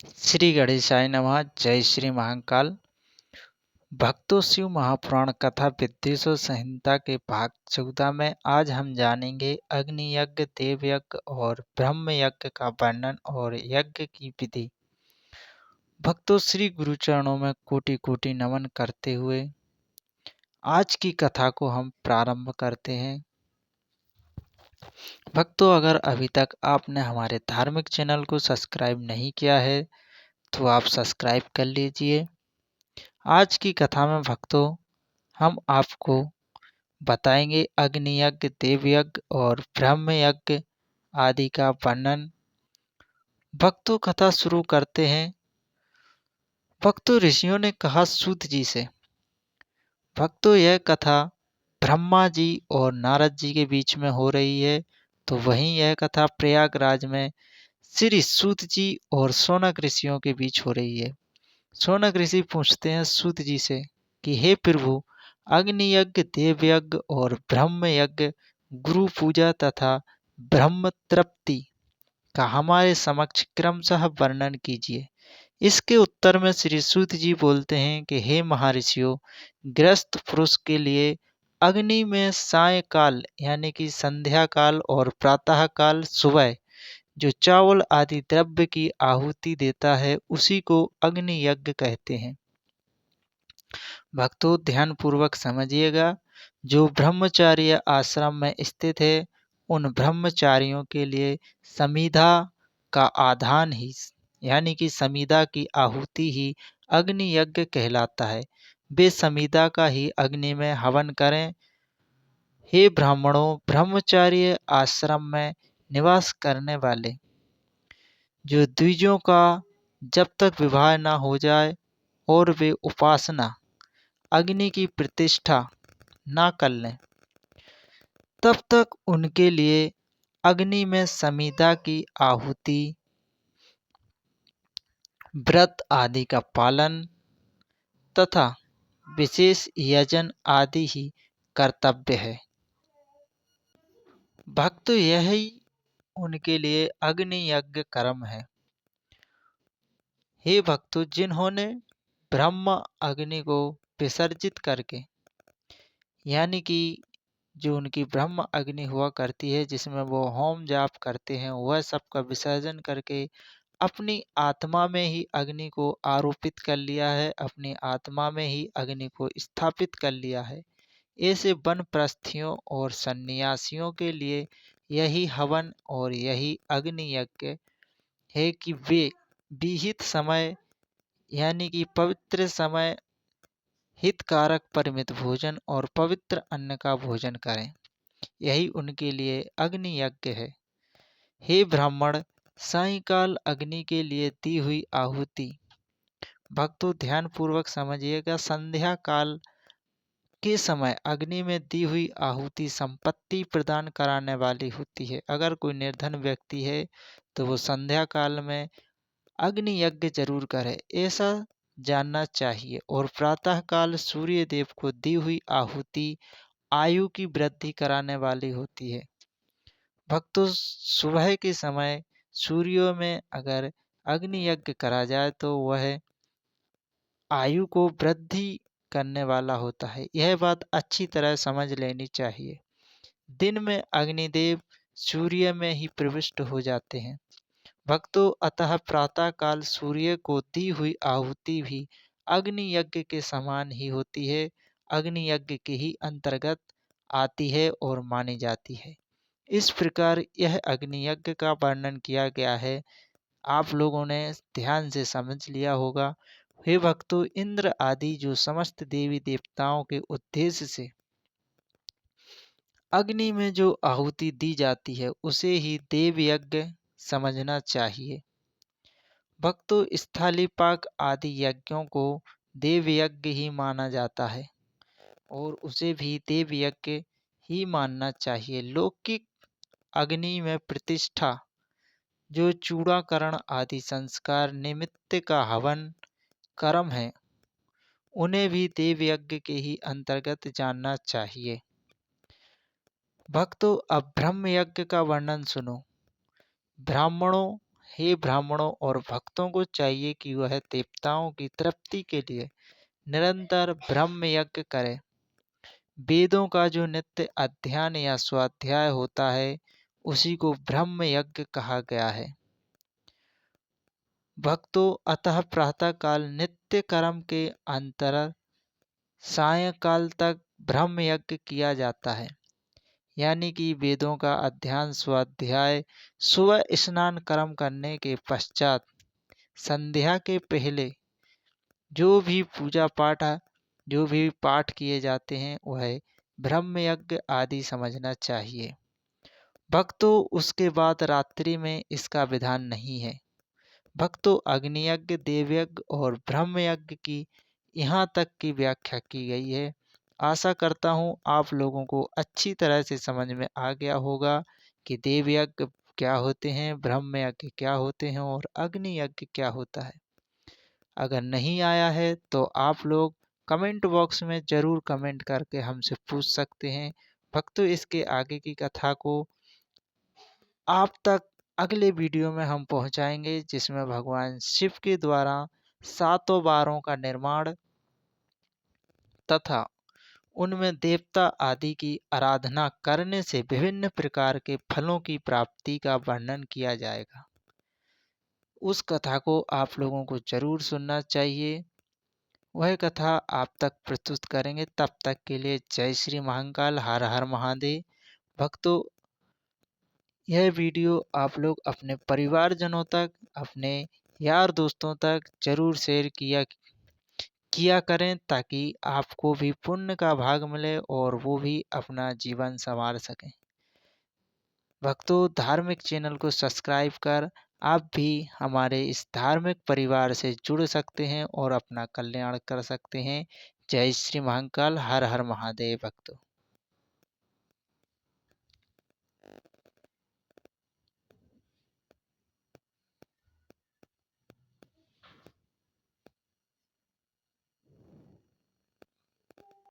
श्री गणेशाय नमः। जय श्री महाकाल। भक्तों, शिव महापुराण कथा विद्वेषों संहिता के भाग 14 में आज हम जानेंगे अग्नि यज्ञ, देव यज्ञ और ब्रह्म यज्ञ का वर्णन और यज्ञ की विधि। भक्तों, श्री गुरु चरणों में कोटि कोटि नमन करते हुए आज की कथा को हम प्रारंभ करते हैं। भक्तों, अगर अभी तक आपने हमारे धार्मिक चैनल को सब्सक्राइब नहीं किया है तो आप सब्सक्राइब कर लीजिए। आज की कथा में भक्तों हम आपको बताएंगे अग्नि यज्ञ, देव यज्ञ और ब्रह्म यज्ञ आदि का वर्णन। भक्तों, कथा शुरू करते हैं। भक्तों, ऋषियों ने कहा सूत जी से। भक्तों, यह कथा ब्रह्मा जी और नारद जी के बीच में हो रही है। तो वहीं यह कथा प्रयागराज में श्री सूत जी और शौनक ऋषियों के बीच हो रही है। शौनक ऋषि पूछते हैं सूत जी से कि हे प्रभु, अग्नि यज्ञ, देव यज्ञ और ब्रह्म यज्ञ, गुरु पूजा तथा ब्रह्म तृप्ति का हमारे समक्ष क्रमशः वर्णन कीजिए। इसके उत्तर में श्री सूत जी बोलते हैं कि हे महर्षियों, गृहस्थ पुरुष के लिए अग्नि में सायकाल यानी कि संध्या काल और प्रातः काल सुबह जो चावल आदि द्रव्य की आहुति देता है उसी को अग्नि यज्ञ कहते हैं। भक्तों, ध्यान पूर्वक समझिएगा। जो ब्रह्मचार्य आश्रम में स्थित है उन ब्रह्मचारियों के लिए समिधा का आधान ही यानी कि समिधा की आहुति ही अग्नि यज्ञ कहलाता है। वे समिधा का ही अग्नि में हवन करें। हे ब्राह्मणों, ब्रह्मचार्य आश्रम में निवास करने वाले जो द्विजों का जब तक विवाह न हो जाए और वे उपासना अग्नि की प्रतिष्ठा ना कर लें, तब तक उनके लिए अग्नि में समिधा की आहुति, व्रत आदि का पालन तथा विशेष यजन आदि ही कर्तव्य है। भक्त, यही उनके लिए अग्नि यज्ञ कर्म है। हे भक्तों, जिन्होंने ब्रह्म अग्नि को विसर्जित करके यानी कि जो उनकी ब्रह्म अग्नि हुआ करती है जिसमें वो होम जाप करते हैं, वह सब का विसर्जन करके अपनी आत्मा में ही अग्नि को आरोपित कर लिया है, अपनी आत्मा में ही अग्नि को स्थापित कर लिया है। ऐसे वनप्रस्थियों और सन्यासियों के लिए यही हवन और यही अग्नि यज्ञ है कि वे विहित समय यानी कि पवित्र समय हितकारक परिमित भोजन और पवित्र अन्न का भोजन करें। यही उनके लिए अग्नि यज्ञ है। हे ब्राह्मण, सायंकाल अग्नि के लिए दी हुई आहुति। भक्तों, ध्यान पूर्वक समझिएगा। संध्या काल के समय अग्नि में दी हुई आहुति संपत्ति प्रदान कराने वाली होती है। अगर कोई निर्धन व्यक्ति है तो वो संध्या काल में अग्नि यज्ञ जरूर करे, ऐसा जानना चाहिए। और प्रातः काल सूर्य देव को दी हुई आहुति आयु की वृद्धि कराने वाली होती है। भक्तों, सुबह के समय सूर्यों में अगर अग्नि यज्ञ करा जाए तो वह आयु को वृद्धि करने वाला होता है। यह बात अच्छी तरह समझ लेनी चाहिए। दिन में अग्निदेव सूर्य में ही प्रविष्ट हो जाते हैं। भक्तों, अतः प्रातः काल सूर्य को दी हुई आहुति भी अग्नि यज्ञ के समान ही होती है, अग्नि यज्ञ के ही अंतर्गत आती है और मानी जाती है। इस प्रकार यह अग्नि यज्ञ का वर्णन किया गया है। आप लोगों ने ध्यान से समझ लिया होगा। हे भक्तों, इंद्र आदि जो समस्त देवी देवताओं के उद्देश्य से अग्नि में जो आहुति दी जाती है उसे ही देव यज्ञ समझना चाहिए। भक्तों, स्थालीपाक आदि यज्ञों को देव यज्ञ ही माना जाता है और उसे भी देव यज्ञ ही मानना चाहिए। लौकिक अग्नि में प्रतिष्ठा, जो चूड़ाकरण आदि संस्कार निमित्त का हवन कर्म है, उन्हें भी देव यज्ञ के ही अंतर्गत जानना चाहिए। भक्तों, अब ब्रह्म यज्ञ का वर्णन सुनो। ब्राह्मणों, हे ब्राह्मणों और भक्तों को चाहिए कि वह देवताओं की तृप्ति के लिए निरंतर ब्रह्म यज्ञ करें। वेदों का जो नित्य अध्ययन या स्वाध्याय होता है उसी को ब्रह्म यज्ञ कहा गया है। भक्तों, अतः प्रातः काल नित्य कर्म के अंतर सायंकाल तक ब्रह्म यज्ञ किया जाता है। यानी कि वेदों का अध्ययन स्वाध्याय सुबह स्नान कर्म करने के पश्चात संध्या के पहले जो भी पूजा पाठ जो भी पाठ किए जाते हैं वह ब्रह्म यज्ञ आदि समझना चाहिए। भक्तों, उसके बाद रात्रि में इसका विधान नहीं है। भक्तों, अग्नि यज्ञ, देव यज्ञ और ब्रह्म यज्ञ की यहाँ तक की व्याख्या की गई है। आशा करता हूँ आप लोगों को अच्छी तरह से समझ में आ गया होगा कि देव यज्ञ क्या होते हैं, ब्रह्म यज्ञ क्या होते हैं और अग्नि यज्ञ क्या होता है। अगर नहीं आया है तो आप लोग कमेंट बॉक्स में ज़रूर कमेंट करके हमसे पूछ सकते हैं। भक्तों, इसके आगे की कथा को आप तक अगले वीडियो में हम पहुंचाएंगे, जिसमें भगवान शिव के द्वारा 7 बारों का निर्माण तथा उनमें देवता आदि की आराधना करने से विभिन्न प्रकार के फलों की प्राप्ति का वर्णन किया जाएगा। उस कथा को आप लोगों को जरूर सुनना चाहिए। वह कथा आप तक प्रस्तुत करेंगे। तब तक के लिए जय श्री महाकाल, हर हर महादेव। भक्तों, यह वीडियो आप लोग अपने परिवारजनों तक, अपने यार दोस्तों तक जरूर शेयर किया करें, ताकि आपको भी पुण्य का भाग मिले और वो भी अपना जीवन संवार सकें। भक्तों, धार्मिक चैनल को सब्सक्राइब कर आप भी हमारे इस धार्मिक परिवार से जुड़ सकते हैं और अपना कल्याण कर सकते हैं। जय श्री महाकाल, हर हर महादेव। भक्तों।